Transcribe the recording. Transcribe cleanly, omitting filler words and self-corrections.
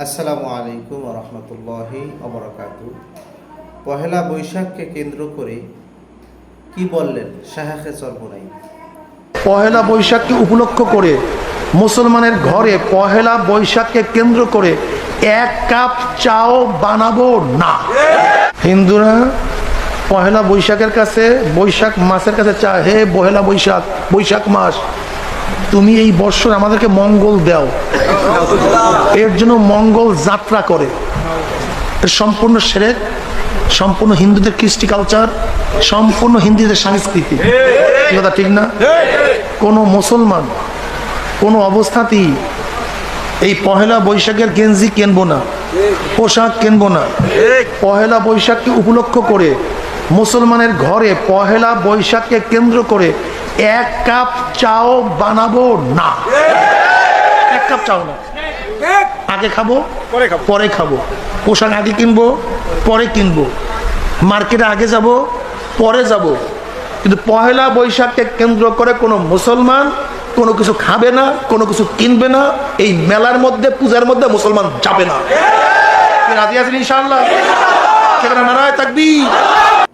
আসসালামু আলাইকুম ওয়া রাহমাতুল্লাহি ওয়া বারাকাতুহু। পহেলা বৈশাখকে কেন্দ্র করে কি বললেন শাহেখে চরমোনাই? পহেলা বৈশাখকে উপলক্ষ করে মুসলমানের ঘরে পহেলা বৈশাখকে কেন্দ্র করে এক কাপ চাও বানাবো না। হিন্দুরা পহেলা বৈশাখের কাছে, বৈশাখ মাসের কাছে চায়, হে পহেলা বৈশাখ, বৈশাখ মাস, তুমি এই বৎসর আমাদেরকে মঙ্গল দাও। এর জন্য মঙ্গল যাত্রা করে। সম্পূর্ণ শিরক, সম্পূর্ণ হিন্দুদের কৃষ্টি কালচার, সম্পূর্ণ হিন্দুদের সংস্কৃতি। কথা ঠিক না? কোনো মুসলমান কোনো অবস্থাতেই এই পহেলা বৈশাখের গেঞ্জি কিনবো না, পোশাক কিনবো না। পহেলা বৈশাখকে উপলক্ষ করে মুসলমানের ঘরে পহেলা বৈশাখকে কেন্দ্র করে এক কাপ চাও বানাবো না। এক কাপ চাও না। আগে খাবো, পরে খাবো। পোশাক আগে কিনবো, পরে কিনবো। মার্কেটে আগে যাব, পরে যাব। কিন্তু পহেলা বৈশাখকে কেন্দ্র করে কোনো মুসলমান কোনো কিছু খাবে না, কোনো কিছু কিনবে না। এই মেলার মধ্যে, পূজার মধ্যে মুসলমান যাবে না। রাজি আছেন ইনশাআল্লাহ? সেখানে নারায়ে তাকবীর।